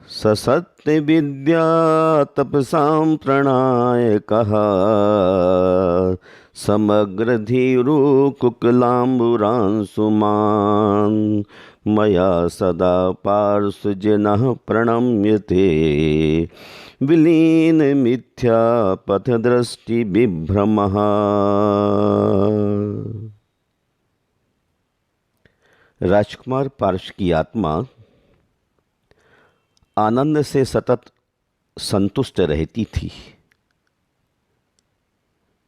ससत्य विद्या तपसां प्रणायकः समग्र धीरो कुकुलाम्बुरांशुमान् मया सदा पार्श्वजनः प्रणम्यते विलीन मिथ्या पथदृष्टि विभ्रमः। राजकुमार पार्श की आत्मा आनंद से सतत संतुष्ट रहती थी।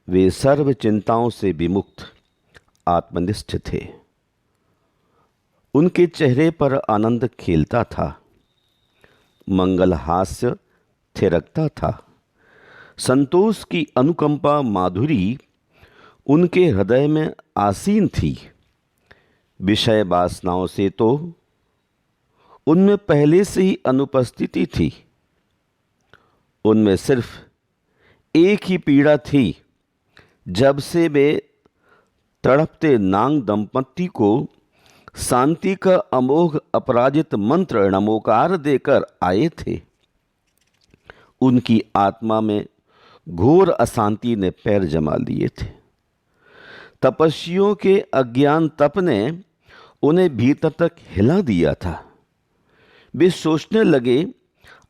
वे सर्व चिंताओं से विमुक्त आत्मनिष्ठ थे। उनके चेहरे पर आनंद खेलता था, मंगल हास्य थिरकता था। संतोष की अनुकंपा माधुरी उनके हृदय में आसीन थी। विषय वासनाओं से तो उनमें पहले से ही अनुपस्थिति थी। उनमें सिर्फ एक ही पीड़ा थी। जब से वे तड़पते नांग दंपति को शांति का अमोघ अपराजित मंत्र नमोकार देकर आए थे, उनकी आत्मा में घोर अशांति ने पैर जमा लिए थे। तपस्वियों के अज्ञान तप ने उन्हें भीतर तक हिला दिया था। वे सोचने लगे,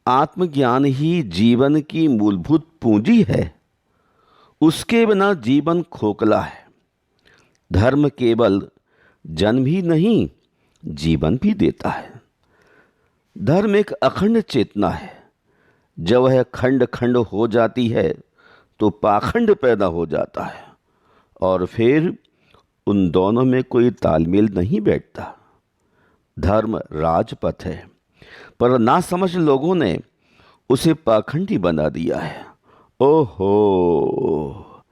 आत्मज्ञान ही जीवन की मूलभूत पूंजी है, उसके बिना जीवन खोखला है। धर्म केवल जन्म ही नहीं, जीवन भी देता है। धर्म एक अखंड चेतना है। जब वह खंड खंड हो जाती है तो पाखंड पैदा हो जाता है और फिर उन दोनों में कोई तालमेल नहीं बैठता। धर्म राजपथ है, पर नासमझ लोगों ने उसे पाखंडी बना दिया है। ओहो,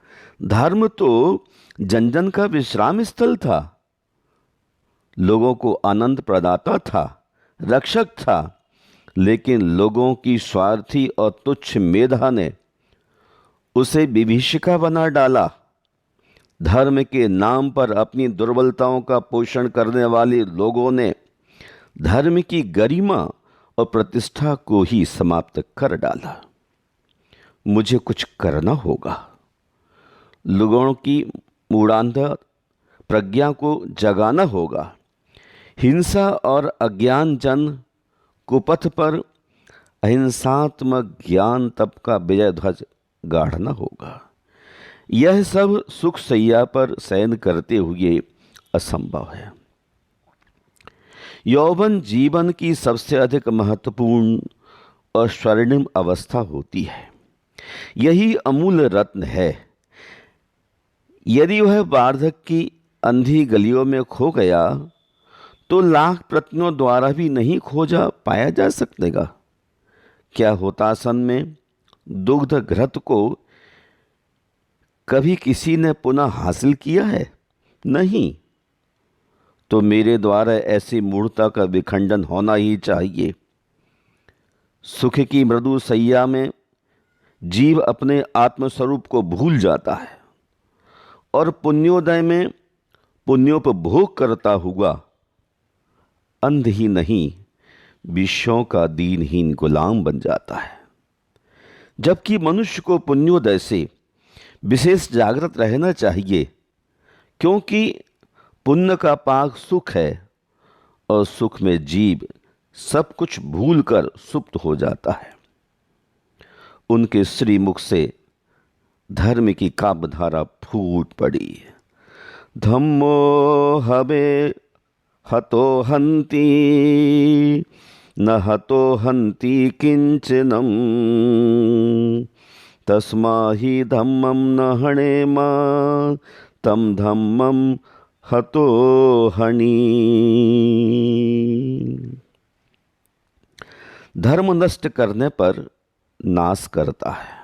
धर्म तो जन जन का विश्राम स्थल था, लोगों को आनंद प्रदाता था, रक्षक था। लेकिन लोगों की स्वार्थी और तुच्छ मेधा ने उसे विभीषिका बना डाला। धर्म के नाम पर अपनी दुर्बलताओं का पोषण करने वाले लोगों ने धर्म की गरिमा और प्रतिष्ठा को ही समाप्त कर डाला। मुझे कुछ करना होगा। लोगों की मूढ़ांध प्रज्ञा को जगाना होगा। हिंसा और अज्ञान जन कुपथ पर अहिंसात्मक ज्ञान तप का विजय ध्वज गाड़ना होगा। यह सब सुख सैया पर शयन करते हुए असंभव है। यौवन जीवन की सबसे अधिक महत्वपूर्ण और स्वर्णिम अवस्था होती है। यही अमूल्य रत्न है। यदि वह वार्धक्य की अंधी गलियों में खो गया तो लाख प्रयत्नों द्वारा भी नहीं खोजा पाया जा सकेगा। क्या होतासन में दुग्ध घृत को कभी किसी ने पुनः हासिल किया है? नहीं। तो मेरे द्वारा ऐसी मूढ़ता का विखंडन होना ही चाहिए। सुख की मृदु सैया में जीव अपने आत्मस्वरूप को भूल जाता है और पुण्योदय में पुण्योपभोग करता हुआ अंध ही नहीं, विषयों का दीनहीन गुलाम बन जाता है। जबकि मनुष्य को पुण्योदय से विशेष जागृत रहना चाहिए, क्योंकि पुण्य का पाक सुख है और सुख में जीव सब कुछ भूलकर सुप्त हो जाता है। उनके श्रीमुख से धर्म की काव्यधारा फूट पड़ी। धम्मो हवे हतो हन्ति न हतो हन्ति किंचनम तस्मा ही धम्मं न हणेमा तम धम्मं हतो हनि। धर्म नष्ट करने पर नाश करता है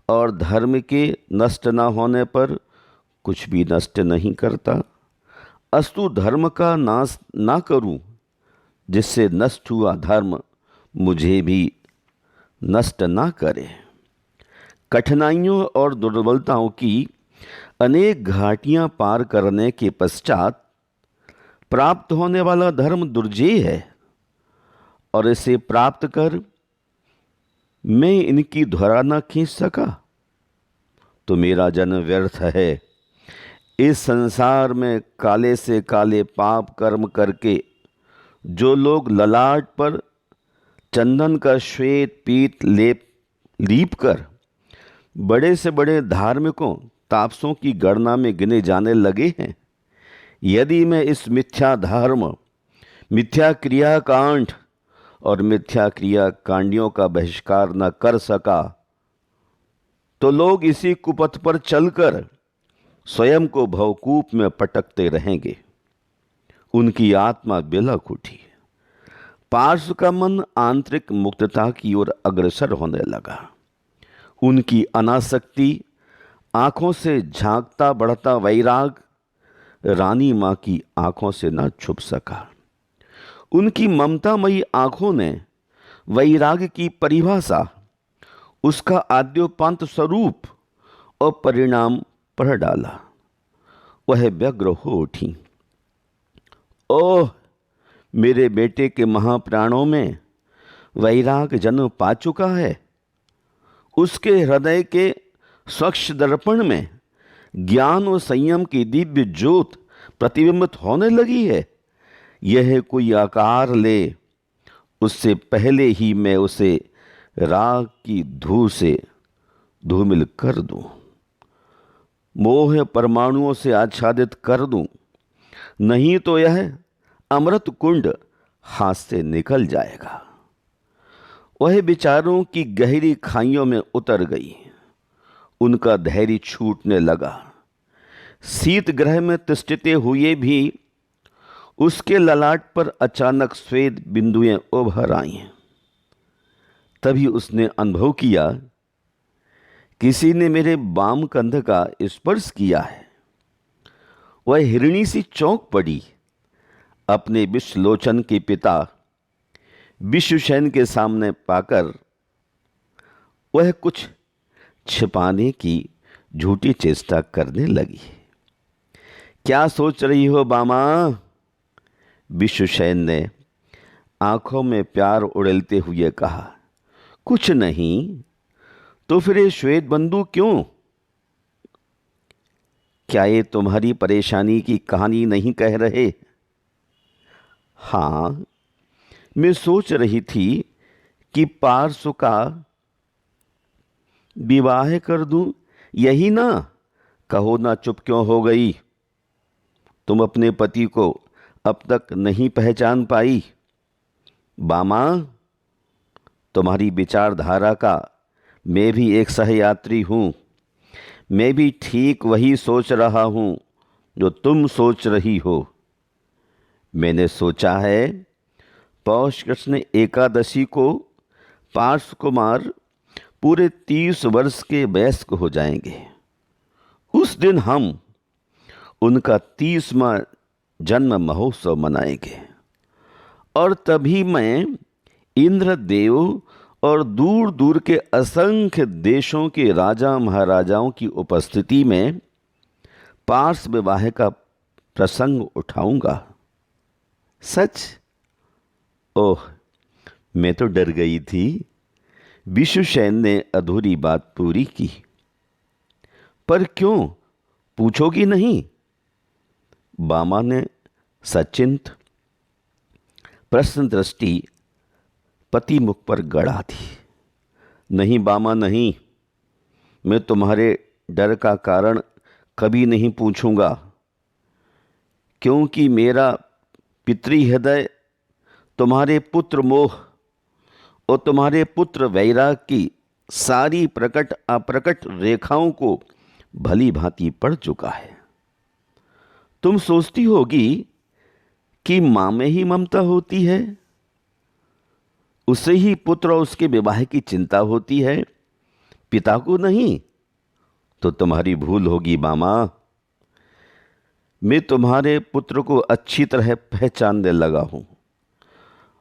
और धर्म के नष्ट न होने पर कुछ भी नष्ट नहीं करता। अस्तु धर्म का नाश ना करूं, जिससे नष्ट हुआ धर्म मुझे भी नष्ट ना करे। कठिनाइयों और दुर्बलताओं की अनेक घाटियां पार करने के पश्चात प्राप्त होने वाला धर्म दुर्जेय है और इसे प्राप्त कर मैं इनकी धुरा न खींच सका तो मेरा जन्म व्यर्थ है। इस संसार में काले से काले पाप कर्म करके जो लोग ललाट पर चंदन का श्वेत पीत लीप कर बड़े से बड़े धार्मिकों तापसों की गणना में गिने जाने लगे हैं, यदि मैं इस मिथ्या धर्म, मिथ्या क्रिया कांड और मिथ्या क्रिया कांडियों का बहिष्कार न कर सका तो लोग इसी कुपथ पर चलकर स्वयं को भवकूप में पटकते रहेंगे। उनकी आत्मा बिलख उठी। पार्श्व का मन आंतरिक मुक्तता की ओर अग्रसर होने लगा। उनकी अनासक्ति, आंखों से झांकता बढ़ता वैराग रानी मां की आंखों से न छुप सका। उनकी ममतामयी आंखों ने वैराग की परिभाषा, उसका आद्योपांत स्वरूप और परिणाम पढ़ डाला। वह व्यग्र हो उठी। ओह, मेरे बेटे के महाप्राणों में वैराग जन्म पा चुका है। उसके हृदय के स्वच्छ दर्पण में ज्ञान और संयम की दिव्य ज्योत प्रतिबिंबित होने लगी है। यह कोई आकार ले, उससे पहले ही मैं उसे राग की धूल से धूमिल कर दूं, मोह परमाणुओं से आच्छादित कर दूं, नहीं तो यह अमृत कुंड हाथ से निकल जाएगा। वह विचारों की गहरी खाइयों में उतर गई। उनका धैर्य छूटने लगा। शीत ग्रह में तिष्ठते हुए भी उसके ललाट पर अचानक श्वेत बिंदुएं उभर आईं। तभी उसने अनुभव किया, किसी ने मेरे बाम कंध का स्पर्श किया है। वह हिरणी सी चौंक पड़ी। अपने विश्वलोचन के पिता विश्वसेन के सामने पाकर वह कुछ छिपाने की झूठी चेष्टा करने लगी। क्या सोच रही हो बामा? विश्वसेन ने आंखों में प्यार उड़ेलते हुए कहा। कुछ नहीं, तो फिर ये श्वेत बंधु क्यों? क्या ये तुम्हारी परेशानी की कहानी नहीं कह रहे? हाँ, मैं सोच रही थी कि पार्श्व का विवाह कर दूं, यही ना? कहो ना, चुप क्यों हो गई? तुम अपने पति को अब तक नहीं पहचान पाई? बामा, तुम्हारी विचारधारा का मैं भी एक सहयात्री हूं। मैं भी ठीक वही सोच रहा हूं जो तुम सोच रही हो। मैंने सोचा है पौष कृष्ण एकादशी को पार्श्व कुमार पूरे 30 वर्ष के वयस्क हो जाएंगे। उस दिन हम उनका 30वां जन्म महोत्सव मनाएंगे और तभी मैं इंद्रदेव और दूर दूर के असंख्य देशों के राजा महाराजाओं की उपस्थिति में पार्श्व विवाह का प्रसंग उठाऊंगा। सच? ओह, मैं तो डर गई थी। विश्वसेन ने अधूरी बात पूरी की। पर क्यों, पूछोगी नहीं? बामा ने सचिंत प्रश्न दृष्टि पति मुख पर गड़ा दी। नहीं बामा, नहीं, मैं तुम्हारे डर का कारण कभी नहीं पूछूंगा, क्योंकि मेरा पितृ हृदय तुम्हारे पुत्र मोह और तुम्हारे पुत्र वैराग की सारी प्रकट अप्रकट रेखाओं को भली भांति पढ़ चुका है। तुम सोचती होगी कि मां में ही ममता होती है, उसे ही पुत्र और उसके विवाह की चिंता होती है, पिता को नहीं। तो तुम्हारी भूल होगी बामा। मैं तुम्हारे पुत्र को अच्छी तरह पहचानने लगा हूं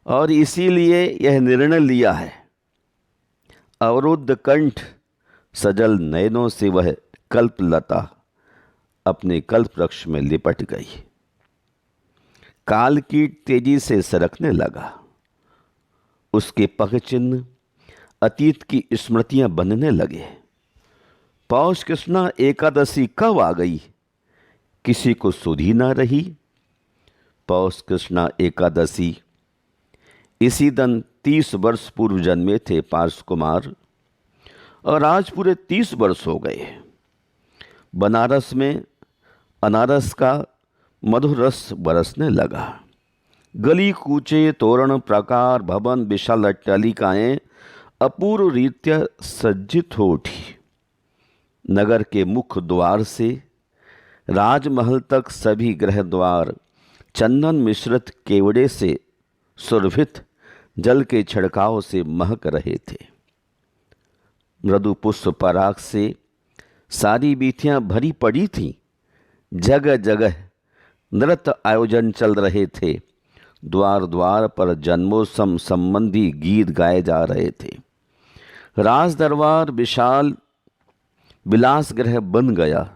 और इसीलिए यह निर्णय लिया है। अवरुद्ध कंठ, सजल नयनों से वह कल्पलता अपने कल्प वृक्ष में लिपट गई। काल कीट तेजी से सरकने लगा। उसके पग चिन्ह अतीत की स्मृतियां बनने लगे। पौष कृष्णा एकादशी कब आ गई, किसी को सुध ही ना रही। पौष कृष्णा एकादशी इसी दिन 30 वर्ष पूर्व जन्मे थे पार्श कुमार, और आज पूरे 30 वर्ष हो गए। बनारस में अनारस का मधुर रस बरसने लगा। गली कूचे तोरण प्राकार भवन विशाल अट्टालिकाएं अपूर्व रीत्या सज्जित हो उठी। नगर के मुख्य द्वार से राजमहल तक सभी गृह द्वार चंदन मिश्रित केवड़े से सुरभित जल के छिड़काव से महक रहे थे। मृदु पुष्प पराग से सारी बीथियां भरी पड़ी थीं। जगह जगह नृत्य आयोजन चल रहे थे। द्वार द्वार पर जन्मोत्सव संबंधी गीत गाए जा रहे थे। राज दरबार विशाल विलास गृह बन गया।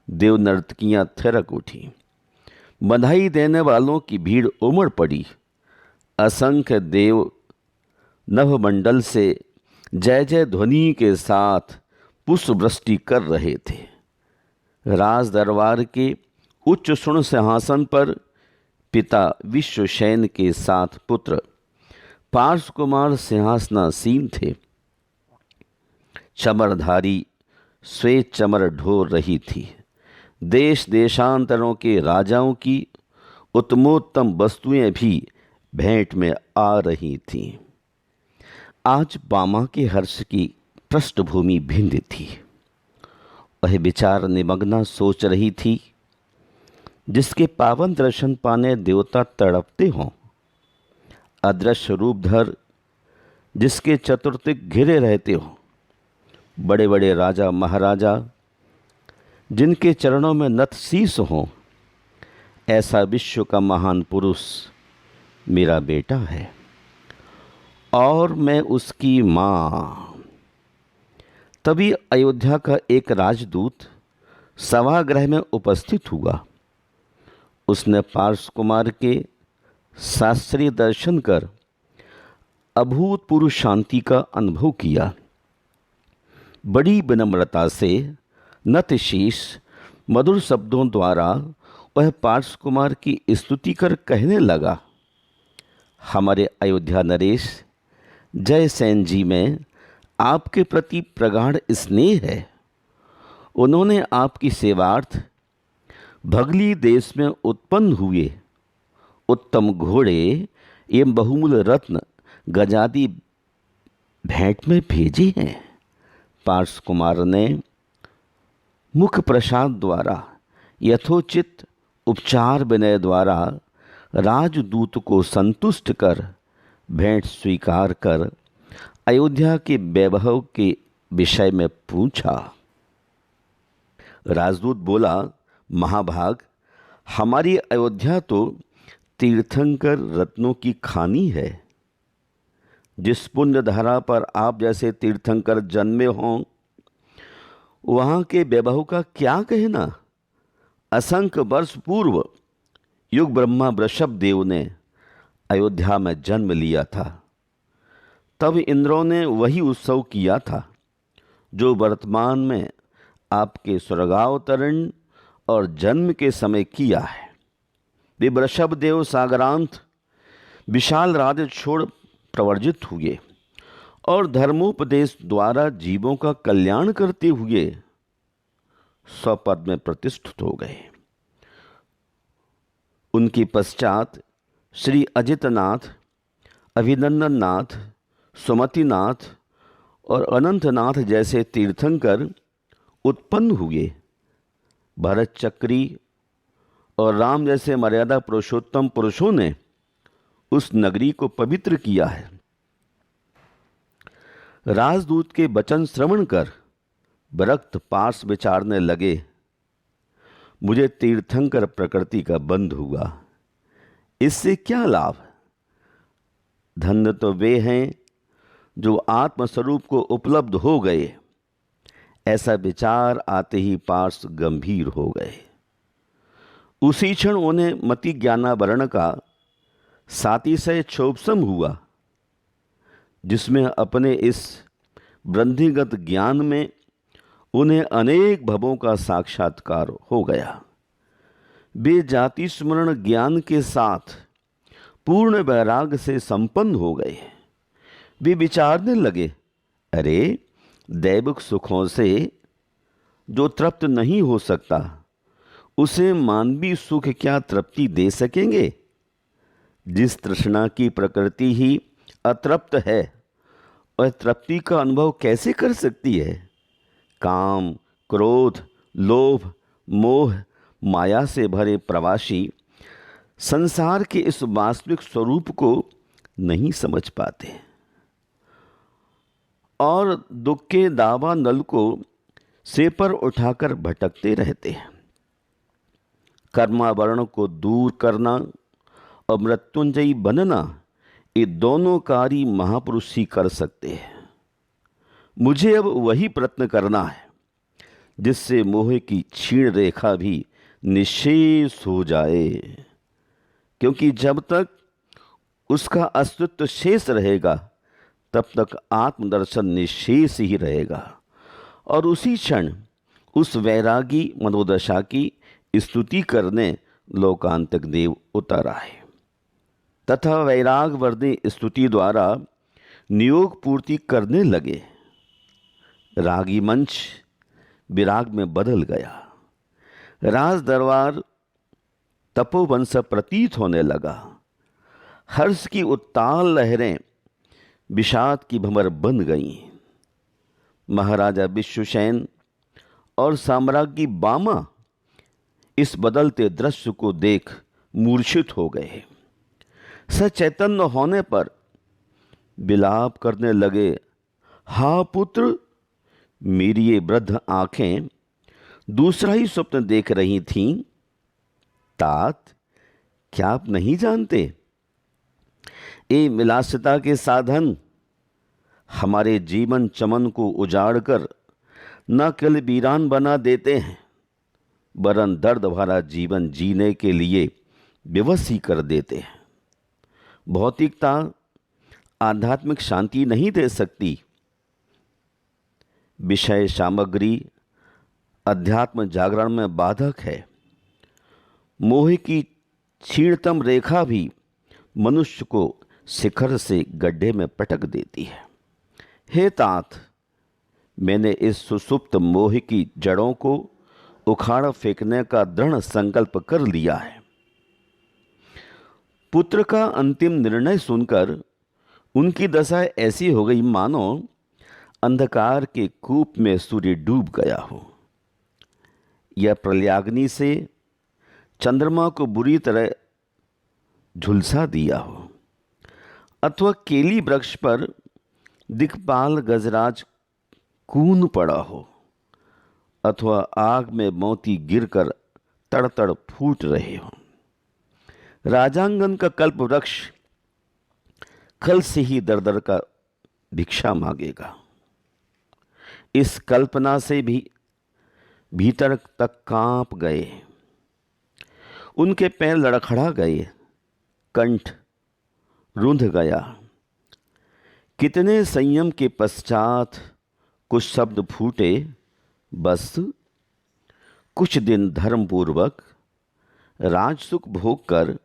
देव नर्तकियां थिरक उठी। बधाई देने वालों की भीड़ उमड़ पड़ी। असंख्य देव नभमंडल से जय जय ध्वनि के साथ पुष्प वृष्टि कर रहे थे। राज दरबार के उच्च सुण सिंहासन पर पिता विश्वसेन के साथ पुत्र पार्श कुमार सिंहासनासीन थे। चमरधारी श्वेत चमर ढोर रही थी। देश देशांतरों के राजाओं की उत्तमोत्तम वस्तुएं भी भेंट में आ रही थीं। आज बामा के हर्ष की पृष्ठभूमि भिन्न थी। वह विचार निमग्ना सोच रही थी, जिसके पावन दर्शन पाने देवता तड़पते हों। अदृश्य रूपधर जिसके चतुर्दिक घिरे रहते हों। बड़े बड़े राजा महाराजा जिनके चरणों में नत शीस हों। ऐसा विश्व का महान पुरुष मेरा बेटा है और मैं उसकी माँ। तभी अयोध्या का एक राजदूत सभागृह में उपस्थित हुआ। उसने पार्श कुमार के शास्त्रीय दर्शन कर अभूतपूर्व शांति का अनुभव किया। बड़ी विनम्रता से नतशीश मधुर शब्दों द्वारा वह पार्श कुमार की स्तुति कर कहने लगा, हमारे अयोध्या नरेश जयसेन जी में आपके प्रति प्रगाढ़ स्नेह है। उन्होंने आपकी सेवार्थ भगली देश में उत्पन्न हुए उत्तम घोड़े एवं बहुमूल्य रत्न गजादि भेंट में भेजे हैं। पार्श कुमार ने मुख प्रसाद द्वारा यथोचित उपचार विनय द्वारा राजदूत को संतुष्ट कर भेंट स्वीकार कर अयोध्या के वैभव के विषय में पूछा। राजदूत बोला, महाभाग, हमारी अयोध्या तो तीर्थंकर रत्नों की खानी है। जिस पुण्य धारा पर आप जैसे तीर्थंकर जन्मे हों, वहाँ के वैभव का क्या कहना। असंख्य वर्ष पूर्व युग ब्रह्मा वृषभ देव ने अयोध्या में जन्म लिया था। तब इंद्रों ने वही उत्सव किया था जो वर्तमान में आपके स्वर्गावतरण और जन्म के समय किया है। वे वृषभ देव सागरांत विशाल राज्य छोड़ प्रवर्जित हुए और धर्मोपदेश द्वारा जीवों का कल्याण करते हुए स्वपद में प्रतिष्ठित हो गए। उनके पश्चात श्री अजितनाथ, अभिनंदननाथ, सुमतिनाथ और अनंतनाथ जैसे तीर्थंकर उत्पन्न हुए। भरत चक्री और राम जैसे मर्यादा पुरुषोत्तम पुरुषों ने उस नगरी को पवित्र किया है। राजदूत के वचन श्रवण कर विरक्त पार्श विचारने लगे, मुझे तीर्थंकर प्रकृति का बंध हुआ, इससे क्या लाभ। धन्य तो वे हैं जो आत्मस्वरूप को उपलब्ध हो गए। ऐसा विचार आते ही पार्श गंभीर हो गए। उसी क्षण उन्हें मति ज्ञानावरण का सातिशय क्षोभसम हुआ। जिसमें अपने इस वृद्धिगत ज्ञान में उन्हें अनेक भवों का साक्षात्कार हो गया। वे जाति स्मरण ज्ञान के साथ पूर्ण वैराग्य से संपन्न हो गए। वे विचारने लगे, अरे, दैविक सुखों से जो तृप्त नहीं हो सकता, उसे मानवीय सुख क्या तृप्ति दे सकेंगे? जिस तृष्णा की प्रकृति ही अतृप्त है, वह तृप्ति का अनुभव कैसे कर सकती है? काम, क्रोध, लोभ, मोह, माया से भरे प्रवासी संसार के इस वास्तविक स्वरूप को नहीं समझ पाते और दुख के दावा नल को सिर पर उठाकर भटकते रहते हैं। कर्मावरण को दूर करना और मृत्युंजयी बनना, ये दोनों कार्य महापुरुष ही कर सकते हैं। मुझे अब वही प्रयत्न करना है जिससे मोह की क्षीण रेखा भी निश्शेष हो जाए, क्योंकि जब तक उसका अस्तित्व शेष रहेगा तब तक आत्मदर्शन निश्शेष ही रहेगा। और उसी क्षण उस वैरागी मनोदशा की स्तुति करने लोकांतक देव उतर आए तथा वैराग वर्दी स्तुति द्वारा नियोग पूर्ति करने लगे। रागी मंच विराग में बदल गया। राज दरबार तपोवन सा प्रतीत होने लगा। हर्ष की उत्ताल लहरें विषाद की भंवर बन गईं। महाराजा विश्वसेन और साम्राज्ञी बामा इस बदलते दृश्य को देख मूर्छित हो गए। सचैतन्य होने पर विलाप करने लगे, हा पुत्र, मेरी ये वृद्ध आंखें दूसरा ही स्वप्न देख रही थीं। तात, क्या आप नहीं जानते, ये विलासिता के साधन हमारे जीवन चमन को उजाड़ कर न केवल वीरान बना देते हैं, वरन दर्द भरा जीवन जीने के लिए विवश ही कर देते हैं। भौतिकता आध्यात्मिक शांति नहीं दे सकती। विषय सामग्री अध्यात्म जागरण में बाधक है। मोह की क्षीणतम रेखा भी मनुष्य को शिखर से गड्ढे में पटक देती है। हे तात, मैंने इस सुसुप्त मोह की जड़ों को उखाड़ फेंकने का दृढ़ संकल्प कर लिया है। पुत्र का अंतिम निर्णय सुनकर उनकी दशा ऐसी हो गई मानो अंधकार के कूप में सूर्य डूब गया हो या प्रलयाग्नि से चंद्रमा को बुरी तरह झुलसा दिया हो, अथवा केली वृक्ष पर दिक्पाल गजराज कून पड़ा हो, अथवा आग में मोती गिरकर तड़तड़ फूट रहे हो। राजांगन का कल्प वृक्ष कल से ही दर दर का भिक्षा मांगेगा। इस कल्पना से भी भीतर तक कांप गए। उनके पैर लड़खड़ा गए, कंठ रुंध गया। कितने संयम के पश्चात कुछ शब्द फूटे, बस कुछ दिन धर्मपूर्वक राजसुख भोग कर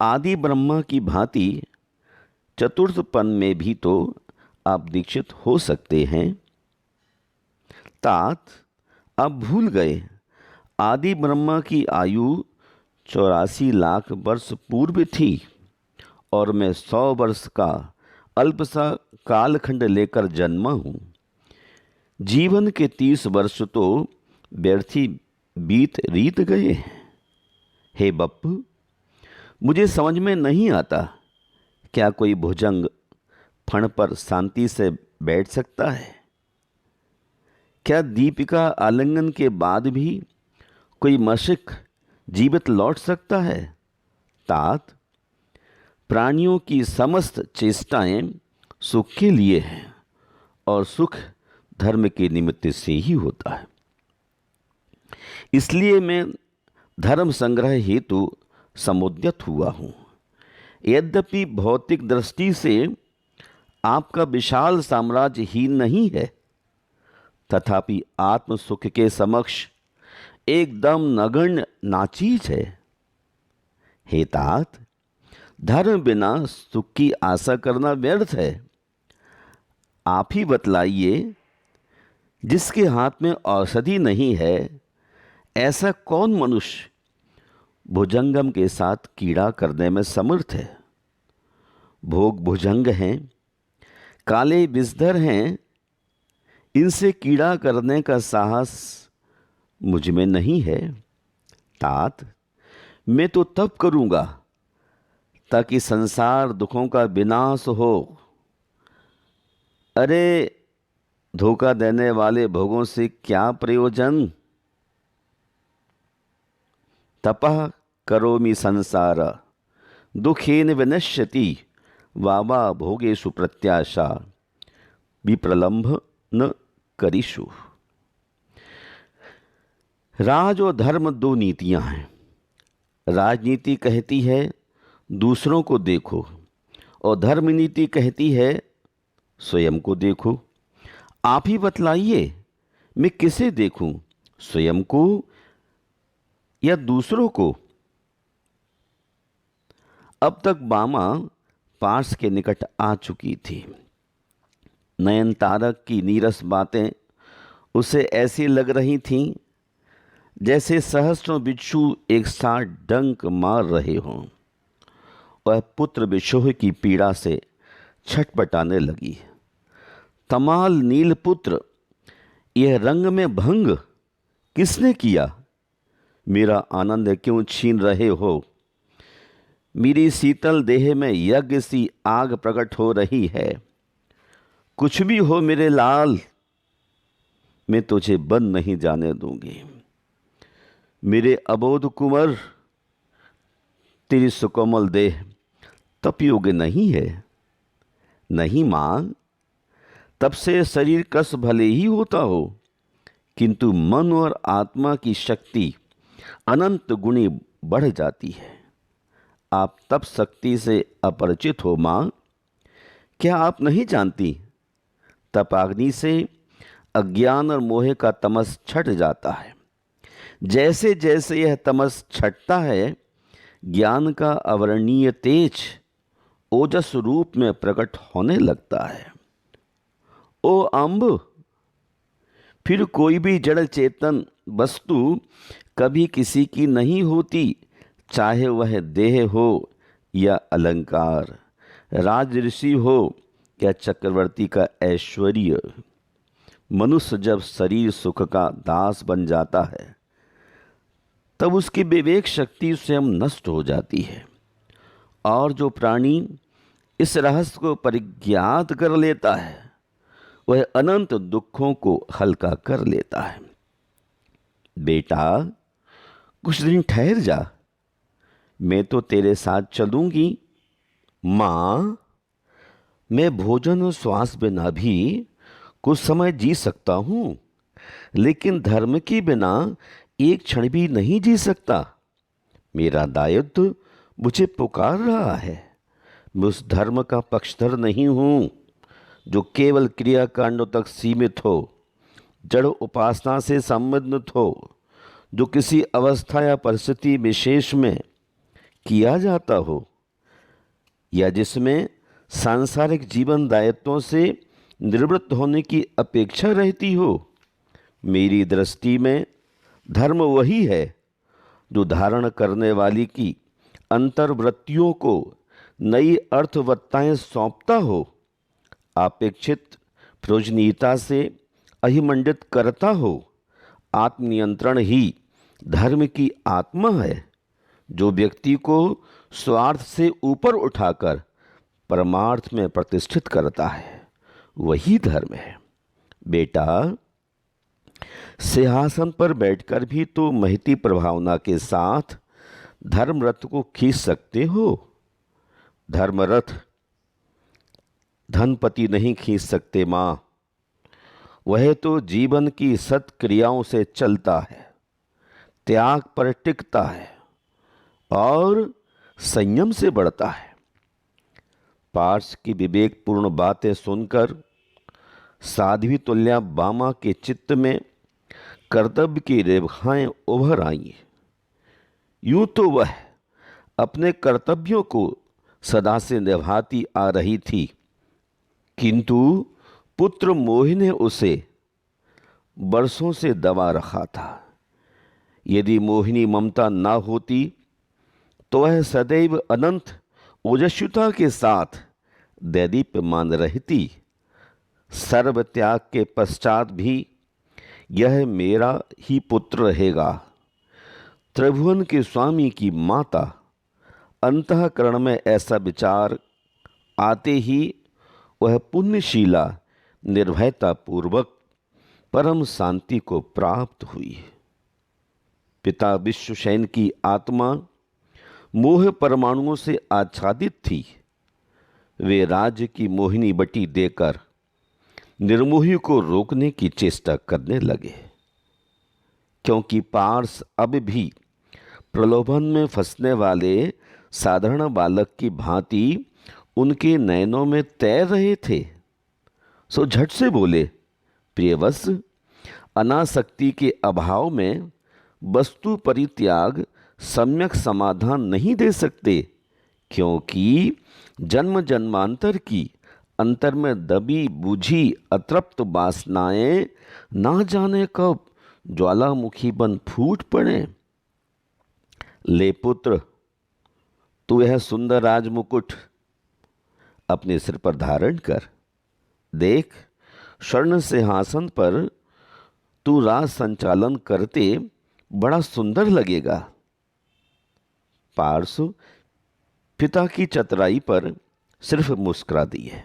आदि ब्रह्मा की भांति चतुर्थपन में भी तो आप दीक्षित हो सकते हैं। तात, आप भूल गए, आदि ब्रह्मा की आयु 84 लाख वर्ष पूर्व थी और मैं 100 वर्ष का अल्प सा कालखंड लेकर जन्मा हूँ। जीवन के 30 वर्ष तो व्यर्थी बीत रीत गए हैं। हे बप्पू, मुझे समझ में नहीं आता, क्या कोई भुजंग फण पर शांति से बैठ सकता है? क्या दीपिका आलिंगन के बाद भी कोई मशक जीवित लौट सकता है? तात, प्राणियों की समस्त चेष्टाएं सुख के लिए हैं और सुख धर्म के निमित्त से ही होता है। इसलिए मैं धर्म संग्रह हेतु समुद्यत हुआ हूँ। यद्यपि भौतिक दृष्टि से आपका विशाल साम्राज्य हीन नहीं है, तथापि आत्म सुख के समक्ष एकदम नगण्य नाचीज है। हे तात, धर्म बिना सुख की आशा करना व्यर्थ है। आप ही बतलाइए, जिसके हाथ में औषधि नहीं है, ऐसा कौन मनुष्य भुजंगम के साथ कीड़ा करने में समर्थ है? भोग भुजंग हैं, काले विषधर हैं, इनसे कीड़ा करने का साहस मुझ में नहीं है। तात, मैं तो तब करूंगा ताकि संसार दुखों का विनाश हो। अरे, धोखा देने वाले भोगों से क्या प्रयोजन? तपः करोमि संसार दुखेन विनश्यति वावा भोगेषु प्रत्याशा विप्रलंभ न करिषु। राज और धर्म दो नीतियां हैं। राजनीति कहती है दूसरों को देखो, और धर्म नीति कहती है स्वयं को देखो। आप ही बतलाइए, मैं किसे देखूं, स्वयं को या दूसरों को? अब तक बामा पार्स के निकट आ चुकी थी। नयन तारक की नीरस बातें उसे ऐसी लग रही थीं जैसे सहस्रों बिच्छू एक साथ डंक मार रहे हों। वह पुत्र विशोह की पीड़ा से छटपटाने लगी। तमाल नील पुत्र, यह रंग में भंग किसने किया? मेरा आनंद क्यों छीन रहे हो? मेरी शीतल देह में यज्ञ सी आग प्रकट हो रही है। कुछ भी हो मेरे लाल, मैं तुझे बंद नहीं जाने दूंगी। मेरे अबोध कुंवर, तेरी सुकोमल देह तप योग्य नहीं है। नहीं मां, तब से शरीर कस भले ही होता हो, किंतु मन और आत्मा की शक्ति अनंत गुणी बढ़ जाती है। आप तप शक्ति से अपरिचित हो मां। क्या आप नहीं जानती, तपाग्नि से अज्ञान और मोह का तमस छट जाता है। जैसे जैसे यह तमस छटता है, ज्ञान का अवर्णनीय तेज ओजस रूप में प्रकट होने लगता है। ओ अम्ब, फिर कोई भी जड़ चेतन वस्तु कभी किसी की नहीं होती, चाहे वह देह हो या अलंकार, राज ऋषि हो या चक्रवर्ती का ऐश्वर्य। मनुष्य जब शरीर सुख का दास बन जाता है, तब उसकी विवेक शक्ति स्वयं नष्ट हो जाती है। और जो प्राणी इस रहस्य को परिज्ञात कर लेता है, वह अनंत दुखों को हल्का कर लेता है। बेटा, कुछ दिन ठहर जा, मैं तो तेरे साथ चलूंगी। मां, मैं भोजन और श्वास बिना भी कुछ समय जी सकता हूं, लेकिन धर्म के बिना एक क्षण भी नहीं जी सकता। मेरा दायित्व मुझे पुकार रहा है। मैं उस धर्म का पक्षधर नहीं हूं जो केवल क्रियाकांडों तक सीमित हो, जड़ उपासना से संबंधित हो, जो किसी अवस्था या परिस्थिति विशेष में किया जाता हो, या जिसमें सांसारिक जीवन दायित्वों से निवृत्त होने की अपेक्षा रहती हो। मेरी दृष्टि में धर्म वही है जो धारण करने वाली की अंतर्वृत्तियों को नई अर्थवत्ताएं सौंपता हो, अपेक्षित प्रयोजनीयता से अहिमंडित करता हो। आत्मनियंत्रण ही धर्म की आत्मा है, जो व्यक्ति को स्वार्थ से ऊपर उठाकर परमार्थ में प्रतिष्ठित करता है। वही धर्म है। बेटा, सिंहासन पर बैठकर भी तो महती प्रभावना के साथ धर्म रथ को खींच सकते हो। धर्म रथ धनपति नहीं खींच सकते मां, वह तो जीवन की सत्क्रियाओं से चलता है, त्याग पर टिकता है और संयम से बढ़ता है। पार्स की विवेकपूर्ण बातें सुनकर साध्वी तुल्या बामा के चित्त में कर्तव्य की रेखाएं उभर आईं। यूं तो वह अपने कर्तव्यों को सदा से निभाती आ रही थी, किंतु पुत्र मोह ने उसे बरसों से दबा रखा था। यदि मोहिनी ममता ना होती तो वह सदैव अनंत ओजस्विता के साथ दैदीप्यमान रहती। सर्व त्याग के पश्चात भी यह मेरा ही पुत्र रहेगा। त्रिभुवन के स्वामी की माता अंतःकरण में ऐसा विचार आते ही वह पुण्यशीला निर्भयता पूर्वक परम शांति को प्राप्त हुई। पिता विश्वसेन की आत्मा मोह परमाणुओं से आच्छादित थी। वे राज्य की मोहिनी बटी देकर निर्मोही को रोकने की चेष्टा करने लगे, क्योंकि पार्स अब भी प्रलोभन में फंसने वाले साधारण बालक की भांति उनके नयनों में तैर रहे थे। सो झट से बोले, प्रियवश, अनासक्ति के अभाव में वस्तु परित्याग सम्यक समाधान नहीं दे सकते, क्योंकि जन्म जन्मांतर की अंतर में दबी बुझी अतृप्त वासनाएं ना जाने कब ज्वालामुखी बन फूट पड़े। ले पुत्र, तू यह सुंदर राजमुकुट अपने सिर पर धारण कर। देख, स्वर्ण सिंहासन पर तू राज संचालन करते बड़ा सुंदर लगेगा। पार्सु पिता की चतुराई पर सिर्फ मुस्कुरा दिए।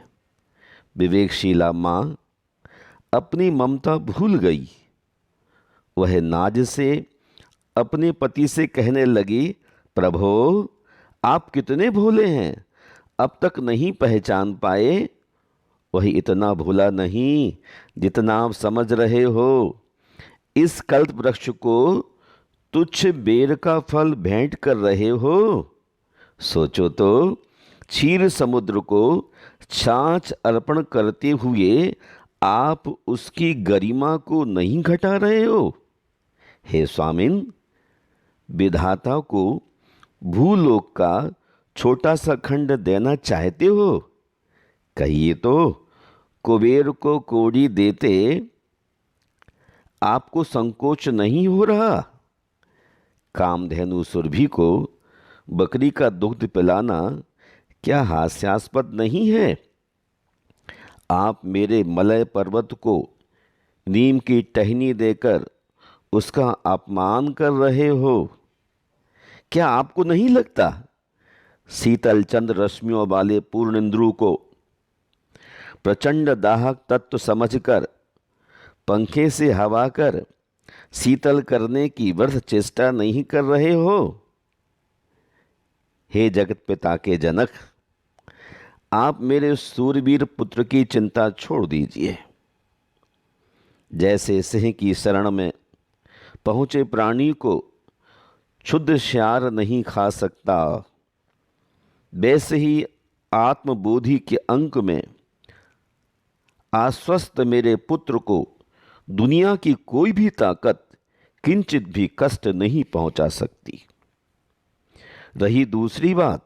विवेकशीला मां अपनी ममता भूल गई। वह नाज से अपने पति से कहने लगी, प्रभो, आप कितने भोले हैं, अब तक नहीं पहचान पाए। वही इतना भोला नहीं जितना आप समझ रहे हो। इस कल्प वृक्ष को तुच्छ बेर का फल भेंट कर रहे हो। सोचो तो, क्षीर समुद्र को छाछ अर्पण करते हुए आप उसकी गरिमा को नहीं घटा रहे हो। हे स्वामिन, विधाता को भूलोक का छोटा सा खंड देना चाहते हो? कहिए तो, कुबेर को कोड़ी देते आपको संकोच नहीं हो रहा? कामधेनु सुरभि को बकरी का दुग्ध पिलाना क्या हास्यास्पद नहीं है? आप मेरे मलय पर्वत को नीम की टहनी देकर उसका अपमान कर रहे हो। क्या आपको नहीं लगता शीतल चंद्र रश्मियों वाले पूर्णेंद्रु को प्रचंड दाहक तत्व समझकर पंखे से हवा कर शीतल करने की व्यर्थ चेष्टा नहीं कर रहे हो? हे जगत पिता के जनक, आप मेरे सूरवीर पुत्र की चिंता छोड़ दीजिए। जैसे सिंह की शरण में पहुंचे प्राणी को क्षुद्र श्यार नहीं खा सकता, वैसे ही आत्मबोधि के अंक में आश्वस्त मेरे पुत्र को दुनिया की कोई भी ताकत किंचित भी कष्ट नहीं पहुंचा सकती। रही दूसरी बात,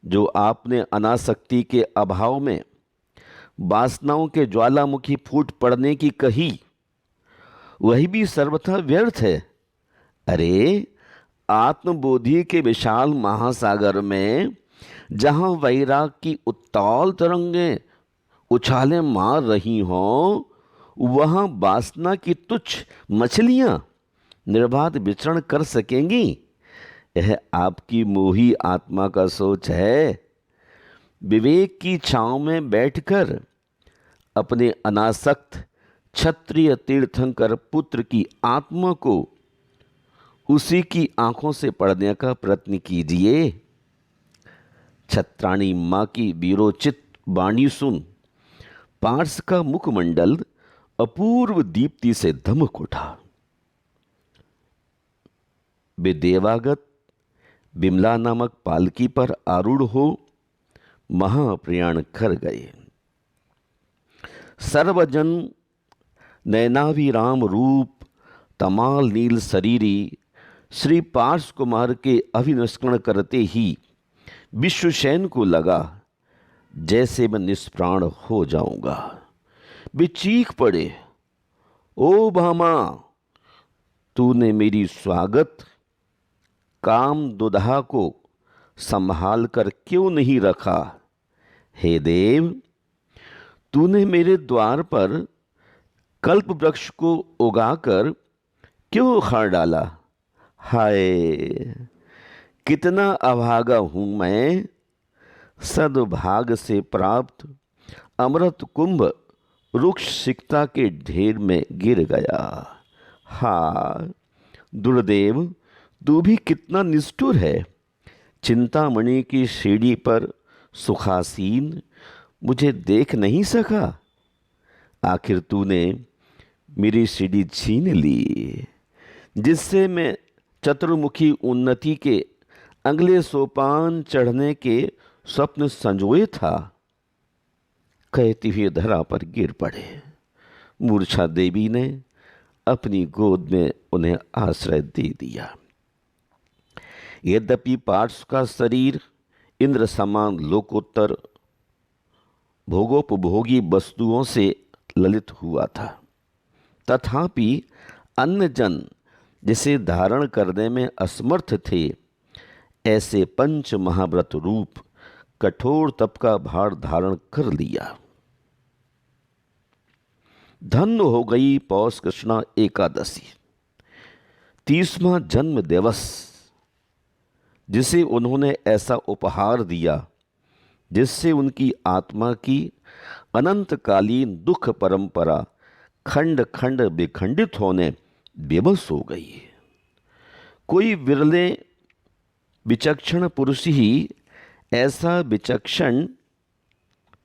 जो आपने अनासक्ति के अभाव में वासनाओं के ज्वालामुखी फूट पड़ने की कही, वही भी सर्वथा व्यर्थ है। अरे, आत्मबोधि के विशाल महासागर में जहां वैराग की उत्ताल तरंगें उछालें मार रही हों, वहां वासना की तुच्छ मछलियां निर्बाध विचरण कर सकेंगी? यह आपकी मोही आत्मा का सोच है। विवेक की छांव में बैठकर अपने अनासक्त क्षत्रिय तीर्थंकर पुत्र की आत्मा को उसी की आंखों से पढ़ने का प्रयत्न कीजिए। छत्राणी मां की वीरोचित वाणी सुन पार्स का मुखमंडल अपूर्व दीप्ति से धमक उठा। वे देवागत बिमला नामक पालकी पर आरूढ़ हो महाप्रयाण कर गए। सर्वजन नयनाभिराम रूप तमाल नील शरीरी श्री पार्श कुमार के अभिनस्करण करते ही विश्वशैन को लगा जैसे मैं निष्प्राण हो जाऊंगा। वे चीख पड़े, ओ भामा, तूने मेरी स्वागत काम दुधा को संभाल कर क्यों नहीं रखा? हे देव, तूने मेरे द्वार पर कल्प वृक्ष को उगाकर क्यों उखाड़ डाला? हाय, कितना अभागा हूं मैं। सद्भाग से प्राप्त अमृत कुंभ रुक्ष सिकता के ढेर में गिर गया। हाँ दुर्देव, तू भी कितना निष्ठुर है। चिंतामणि की सीढ़ी पर सुखासीन मुझे देख नहीं सका। आखिर तूने मेरी सीढ़ी छीन ली, जिससे मैं चतुर्मुखी उन्नति के अगले सोपान चढ़ने के स्वप्न संजोए था। कहती हुए धरा पर गिर पड़े। मूर्छा देवी ने अपनी गोद में उन्हें आश्रय दे दिया। यद्यपि पार्थ का शरीर इंद्र समान लोकोत्तर भोगोपभोगी वस्तुओं से ललित हुआ था, तथापि अन्य जन जिसे धारण करने में असमर्थ थे, ऐसे पंच महाव्रत रूप कठोर तप का भार धारण कर लिया। धन्य हो गई पौष कृष्णा एकादशी, 30वां जन्म दिवस, जिसे उन्होंने ऐसा उपहार दिया जिससे उनकी आत्मा की अनंतकालीन दुख परंपरा खंड खंड विखंडित होने बेबस हो गई। कोई विरले विचक्षण पुरुष ही ऐसा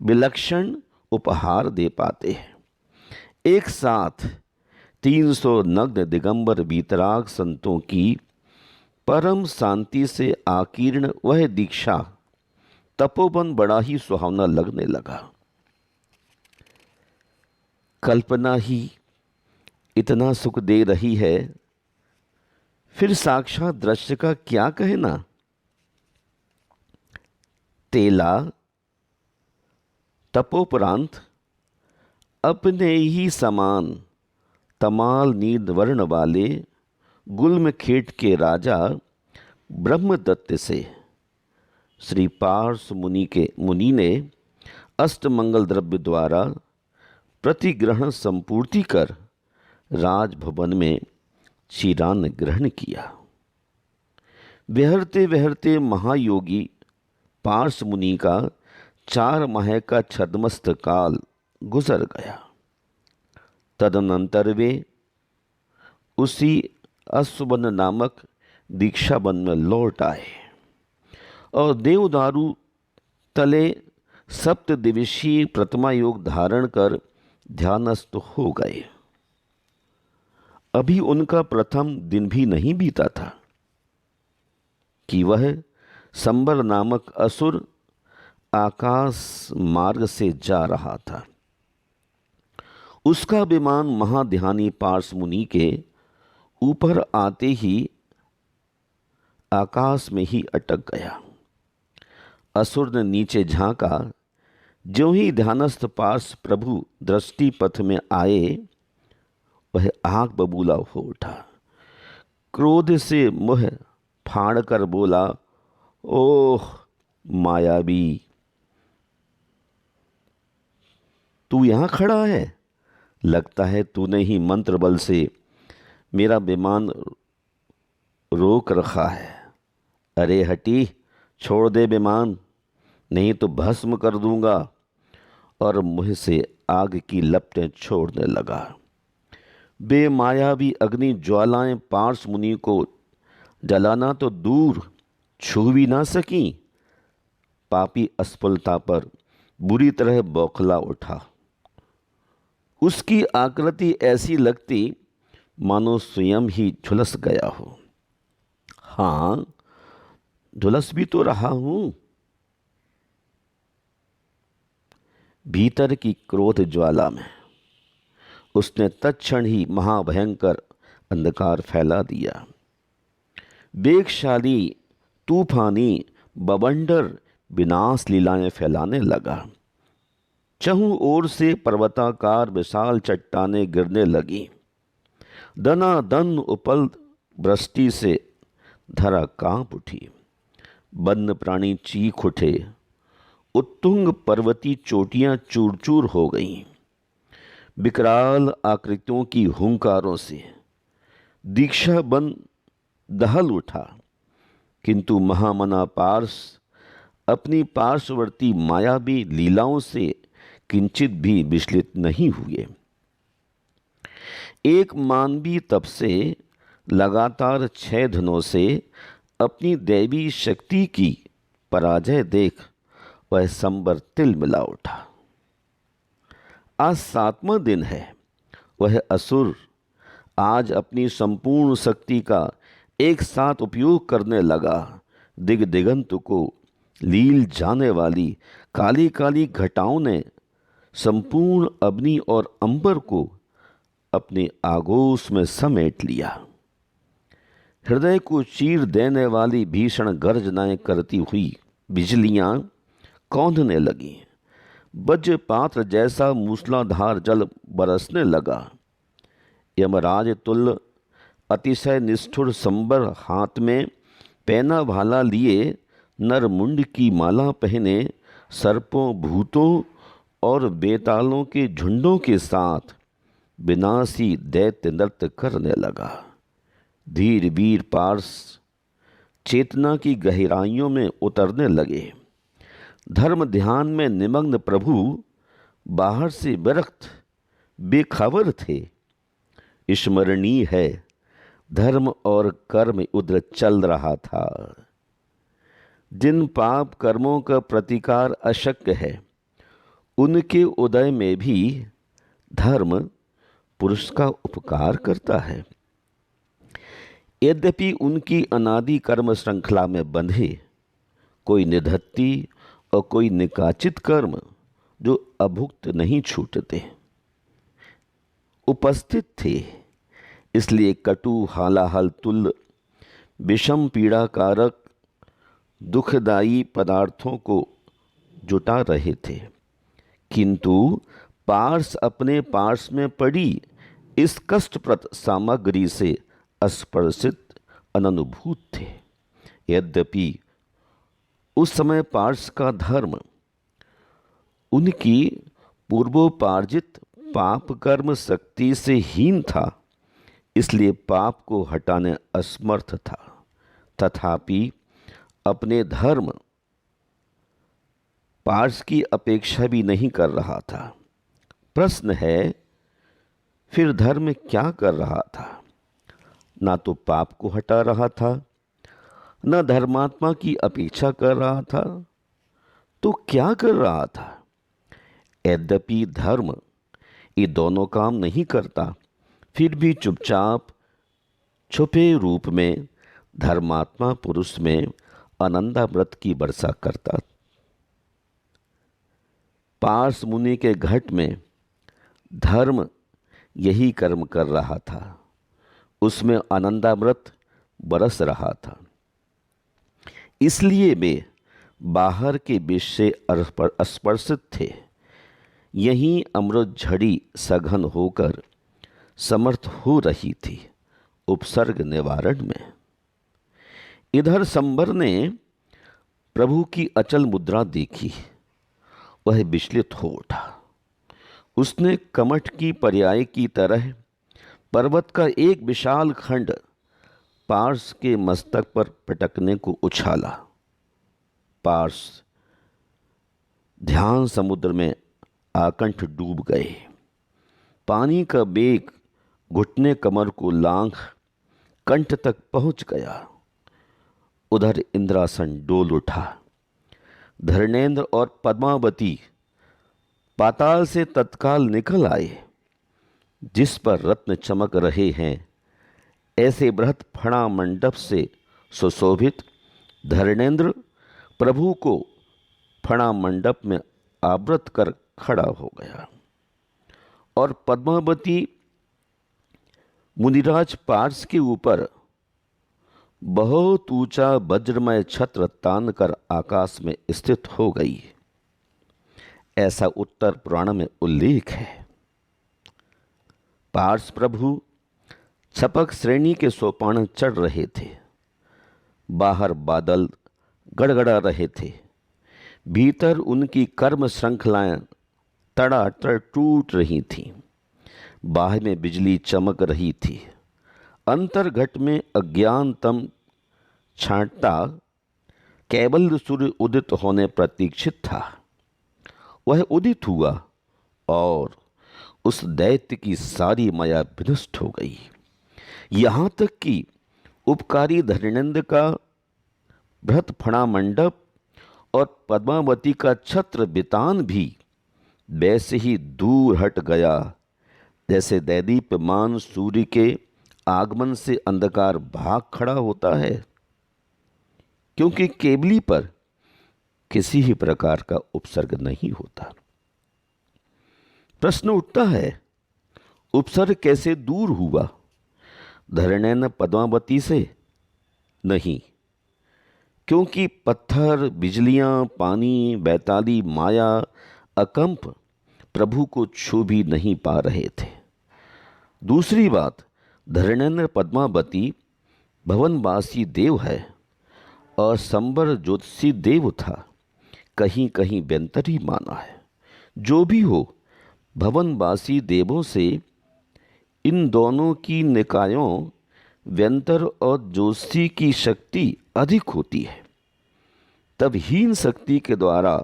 विलक्षण उपहार दे पाते हैं। एक साथ 300 नग्न दिगंबर वीतराग संतों की परम शांति से आकीर्ण वह दीक्षा तपोवन बड़ा ही सुहावना लगने लगा। कल्पना ही इतना सुख दे रही है, फिर साक्षात दृश्य का क्या कहना। तेला तपोपरांत अपने ही समान तमाल नींद वर्ण वाले गुल्म खेट के राजा ब्रह्मदत्त से श्री पार्श मुनि ने अष्टमंगल द्रव्य द्वारा प्रतिग्रहण संपूर्ति कर राजभवन में क्षीरान्न ग्रहण किया। विहरते विहरते महायोगी पार्श मुनि का 4 माह का छद्मस्त काल गुजर गया। तदनंतर वे उसी अश्ववन नामक दीक्षावन में लौट आए और देवदारू तले 7 दिवसीय प्रतिमा योग धारण कर ध्यानस्थ हो गए। अभी उनका प्रथम दिन भी नहीं बीता था कि वह संबर नामक असुर आकाश मार्ग से जा रहा था। उसका विमान महाध्यानी पार्श मुनि के ऊपर आते ही आकाश में ही अटक गया। असुर ने नीचे झांका। ज्यों ही ध्यानस्थ पार्श प्रभु दृष्टि पथ में आए, वह आंख बबूला हो उठा। क्रोध से मुंह फाड़ कर बोला, ओह मायावी, तू यहां खड़ा है। लगता है तूने ही मंत्र बल से मेरा विमान रोक रखा है। अरे हटी, छोड़ दे विमान, नहीं तो भस्म कर दूंगा। और मुंह से आग की लपटें छोड़ने लगा। बेमायावी अग्नि ज्वालाएं पार्श मुनि को जलाना तो दूर, छू भी ना सकी। पापी असफलता पर बुरी तरह बौखला उठा। उसकी आकृति ऐसी लगती मानो स्वयं ही झुलस गया हो। हाँ, झुलस भी तो रहा हूं। भीतर की क्रोध ज्वाला में उसने तत्क्षण ही महाभयंकर अंधकार फैला दिया। वेगशाली तूफानी बवंडर विनाश लीलाएं फैलाने लगा। चहुं ओर से पर्वताकार विशाल चट्टानें गिरने लगी। दनादन उपल वृष्टि से धरा कांप उठी। वन्य प्राणी चीख उठे। उत्तुंग पर्वती चोटियां चूर चूर हो गईं। विकराल आकृतियों की हुंकारों से दीक्षा बन दहल उठा, किंतु महामना पार्स अपनी पार्श्ववर्ती मायावी लीलाओं से किंचित भी विचलित नहीं हुए। एक मानवीय तप से लगातार 6 दिनों से अपनी दैवी शक्ति की पराजय देख वह संबर तिल मिला उठा। आज 7वां दिन है। वह असुर आज अपनी संपूर्ण शक्ति का एक साथ उपयोग करने लगा। दिग दिगंत को लील जाने वाली काली काली घटाओं ने संपूर्ण अग्नि और अंबर को अपने आगोश में समेट लिया। हृदय को चीर देने वाली भीषण गर्जनाएं करती हुई बिजलियां कौंधने लगीं। वज्रपात जैसा मूसलाधार जल बरसने लगा। यमराज तुल्य अतिशय निष्ठुर संबर हाथ में पैना भाला लिए, नरमुंड की माला पहने, सर्पों भूतों और बेतालों के झुंडों के साथ विनाशी दैत्य नृत्य करने लगा। धीर वीर पार्स चेतना की गहराइयों में उतरने लगे। धर्म ध्यान में निमग्न प्रभु बाहर से विरक्त बेखबर थे। स्मरणीय है, धर्म और कर्म युद्ध चल रहा था। जिन पाप कर्मों का प्रतिकार अशक्य है, उनके उदय में भी धर्म पुरुष का उपकार करता है। यद्यपि उनकी अनादि कर्म श्रृंखला में बंधे कोई निधत्ती और कोई निकाचित कर्म जो अभुक्त नहीं छूटते उपस्थित थे, इसलिए कटु हालाहल तुल्य विषम पीड़ाकारक दुखदायी पदार्थों को जुटा रहे थे, किंतु पार्स अपने पार्स में पड़ी इस कष्टप्रद सामग्री से अस्पर्शित अननुभूत थे। यद्यपि उस समय पार्स का धर्म उनकी पूर्वोपार्जित पाप कर्म शक्ति से हीन था, इसलिए पाप को हटाने असमर्थ था। तथापि अपने धर्म पार्स की अपेक्षा भी नहीं कर रहा था। प्रश्न है, फिर धर्म क्या कर रहा था? ना तो पाप को हटा रहा था, न धर्मात्मा की अपेक्षा कर रहा था, तो क्या कर रहा था? यद्यपि धर्म ये दोनों काम नहीं करता, फिर भी चुपचाप छुपे रूप में धर्मात्मा पुरुष में आनंदामृत की वर्षा करता। पार्स मुनि के घट में धर्म यही कर्म कर रहा था, उसमें आनंदामृत बरस रहा था। इसलिए वे बाहर के विष से स्पर्शित थे। यहीं अमृत झड़ी सघन होकर समर्थ हो रही थी उपसर्ग निवारण में। इधर संबर ने प्रभु की अचल मुद्रा देखी। वह विचलित हो उठा। उसने कमठ की पर्याय की तरह पर्वत का एक विशाल खंड पार्स के मस्तक पर पटकने को उछाला। पार्स ध्यान समुद्र में आकंठ डूब गए। पानी का वेग घुटने कमर को लांघ कंठ तक पहुंच गया। उधर इंद्रासन डोल उठा। धर्मेंद्र और पद्मावती पाताल से तत्काल निकल आए। जिस पर रत्न चमक रहे हैं, ऐसे बृहत फणा मंडप से सुशोभित धर्मेंद्र प्रभु को फणा मंडप में आवृत कर खड़ा हो गया और पद्मावती मुनिराज पार्स के ऊपर बहुत ऊंचा वज्रमय छत्र तान कर आकाश में स्थित हो गई, ऐसा उत्तर पुराण में उल्लेख है। पार्स प्रभु छपक श्रेणी के सोपान चढ़ रहे थे। बाहर बादल गड़गड़ा रहे थे, भीतर उनकी कर्म श्रृंखलाएं तड़ातड़ टूट रही थीं। बाहर में बिजली चमक रही थी। अंतर्घट में अज्ञानतम छांटता केवल सूर्य उदित होने प्रतीक्षित था। वह उदित हुआ और उस दैत्य की सारी माया विनष्ट हो गई। यहाँ तक कि उपकारी धरणेन्द्र का भृत फणा मंडप और पद्मावती का छत्र बितान भी वैसे ही दूर हट गया जैसे दैदीप्यमान सूर्य के आगमन से अंधकार भाग खड़ा होता है, क्योंकि केवली पर किसी ही प्रकार का उपसर्ग नहीं होता। प्रश्न उठता है, उपसर्ग कैसे दूर हुआ? धरणेन्द्र पद्मावती से नहीं, क्योंकि पत्थर, बिजलियां, पानी, बैताली माया, अकंप प्रभु को छू भी नहीं पा रहे थे। दूसरी बात, धरणेन्द्र पद्मावती भवनवासी देव है और संबर ज्योतिषी देव था, कहीं कहीं व्यंतरी माना है। जो भी हो, भवनवासी देवों से इन दोनों की निकायों व्यंतर और ज्योतिषी की शक्ति अधिक होती है। तब हीन शक्ति के द्वारा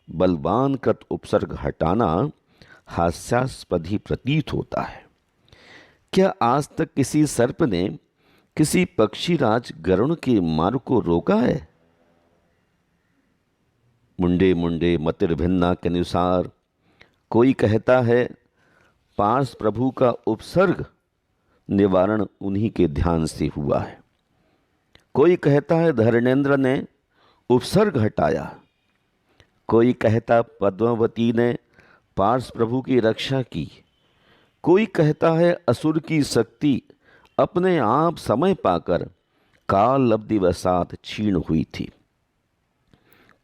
बलवान कृत उपसर्ग हटाना हास्यास्पद ही प्रतीत होता है। क्या आज तक किसी सर्प ने किसी पक्षीराज गरुण के मार्ग को रोका है? मुंडे मुंडे मतिर्भिन्ना के अनुसार कोई कहता है पार्स प्रभु का उपसर्ग निवारण उन्हीं के ध्यान से हुआ है। कोई कहता है धरणेन्द्र ने उपसर्ग हटाया। कोई कहता पद्मावती ने पार्स प्रभु की रक्षा की। कोई कहता है असुर की शक्ति अपने आप समय पाकर काल लब्धिवशात क्षीण हुई थी।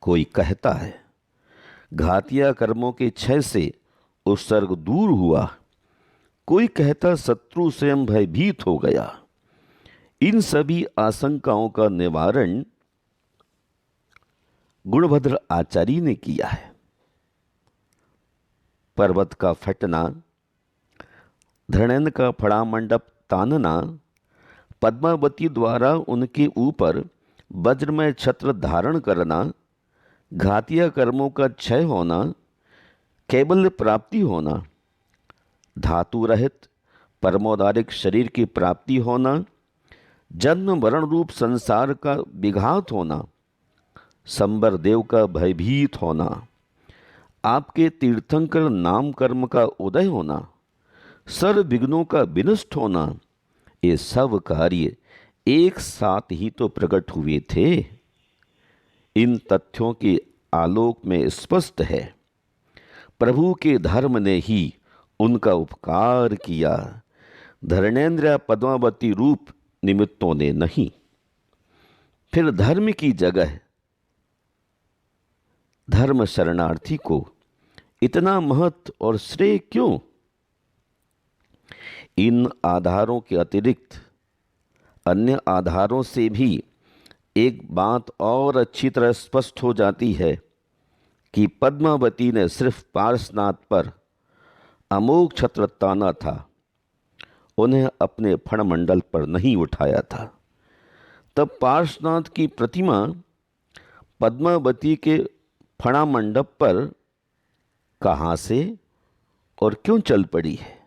कोई कहता है घातिया कर्मों के क्षय से उपसर्ग दूर हुआ। कोई कहता शत्रु स्वयं भयभीत हो गया। इन सभी आशंकाओं का निवारण गुणभद्र आचार्य ने किया है। पर्वत का फटना, धरणेन्द्र का फड़ा मंडप तानना, पद्मावती द्वारा उनके ऊपर वज्रमय छत्र धारण करना, घातिया कर्मों का क्षय होना, कैवल्य प्राप्ति होना, धातु रहित परमोदारिक शरीर की प्राप्ति होना, जन्म मरण रूप संसार का विघात होना, संबर देव का भयभीत होना, आपके तीर्थंकर नाम कर्म का उदय होना, सर्व विघ्नों का विनष्ट होना, ये सब कार्य एक साथ ही तो प्रकट हुए थे। इन तथ्यों के आलोक में स्पष्ट है प्रभु के धर्म ने ही उनका उपकार किया, धरणेन्द्र पद्मावती रूप निमित्तों ने नहीं। फिर धर्म की जगह धर्म शरणार्थी को इतना महत्व और श्रेय क्यों? इन आधारों के अतिरिक्त अन्य आधारों से भी एक बात और अच्छी तरह स्पष्ट हो जाती है कि पद्मावती ने सिर्फ पार्श्वनाथ पर अमोघ छत्र ताना था, उन्हें अपने फणमंडल पर नहीं उठाया था। तब पार्श्वनाथ की प्रतिमा पद्मावती के फणा मंडप पर कहाँ से और क्यों चल पड़ी है,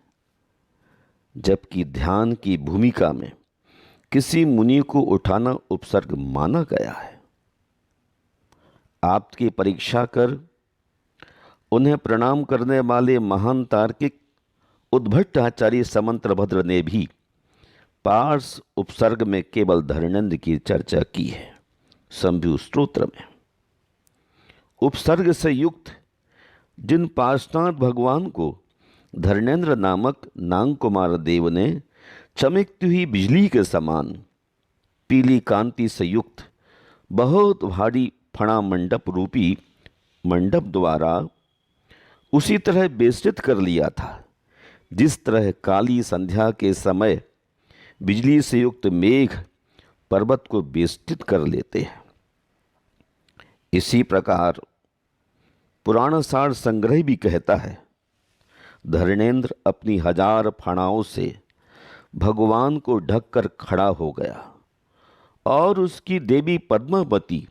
जबकि ध्यान की भूमिका में किसी मुनि को उठाना उपसर्ग माना गया है। आपकी परीक्षा कर उन्हें प्रणाम करने वाले महान तार्किक उद्भट आचार्य समंत्रभद्र ने भी पार्स उपसर्ग में केवल धरणेन्द्र की चर्चा की है। शंभु स्तोत्र में उपसर्ग से युक्त जिन पार्श्वनाथ भगवान को धर्मेंद्र नामक नाग कुमार देव ने चमकती हुई बिजली के समान पीली कांति से युक्त बहुत भारी फणा मंडप रूपी मंडप द्वारा उसी तरह बेष्टित कर लिया था जिस तरह काली संध्या के समय बिजली से युक्त मेघ पर्वत को बेष्टित कर लेते हैं। इसी प्रकार पुराण सार संग्रह भी कहता है, धर्मेंद्र अपनी 1000 फणाओं से भगवान को ढककर खड़ा हो गया और उसकी देवी पद्मावती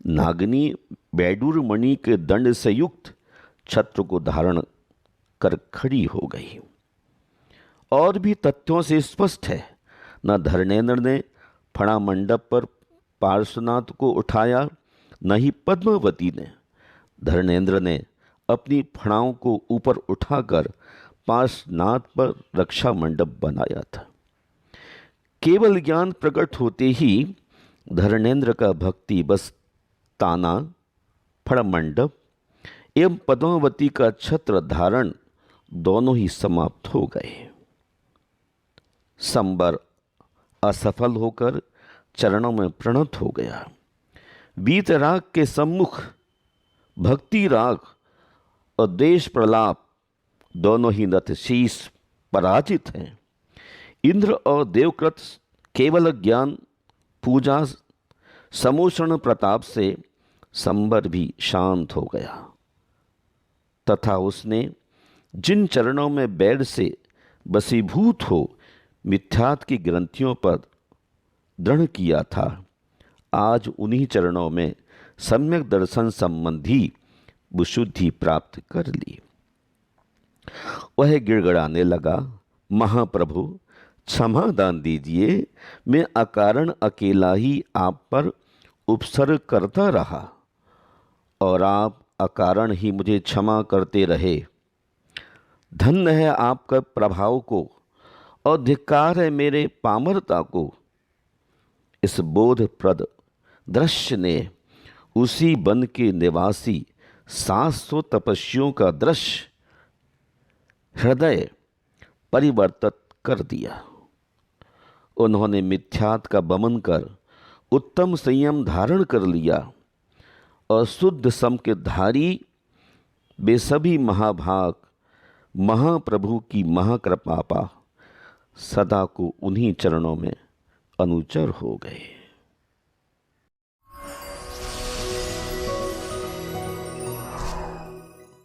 नागनी बैडूर मणि के दंड से युक्त छत्र को धारण कर खड़ी हो गई। और भी तथ्यों से स्पष्ट है, न धर्मेंद्र ने फणा मंडप पर पार्श्वनाथ को उठाया, न ही पद्मावती ने। धर्मेंद्र ने अपनी फणाओं को ऊपर उठाकर पार्श्वनाथ पर रक्षा मंडप बनाया था। केवल ज्ञान प्रकट होते ही धर्मेंद्र का भक्ति बस ताना, फण मंडप एवं पद्मावती का छत्र धारण दोनों ही समाप्त हो गए। संबर असफल होकर चरणों में प्रणत हो गया। वीत राग के सम्मुख भक्ति राग और देश प्रलाप दोनों ही नतशीस पराजित हैं। इंद्र और देवकृत केवल ज्ञान पूजा समोषण प्रताप से संबर भी शांत हो गया तथा उसने जिन चरणों में बैर से बसीभूत हो मिथ्यात्व की ग्रंथियों पर दृढ़ किया था, आज उन्हीं चरणों में सम्यक दर्शन संबंधी विशुद्धि प्राप्त कर ली। वह गिड़गिड़ाने लगा, महाप्रभु क्षमा दान दीजिए, मैं अकारण अकेला ही आप पर उपसर्ग करता रहा और आप अकारण ही मुझे क्षमा करते रहे। धन्य है आपका प्रभाव को और धिक्कार है मेरे पामरता को। इस बोधप्रद दृश्य ने उसी वन के निवासी 700 तपस्वियों का दृश्य हृदय परिवर्तित कर दिया। उन्होंने मिथ्यात्व का बमन कर उत्तम संयम धारण कर लिया और शुद्ध सम के धारी वे सभी महाभाग महाप्रभु की महाकृपा पा सदा को उन्हीं चरणों में अनुचर हो गए।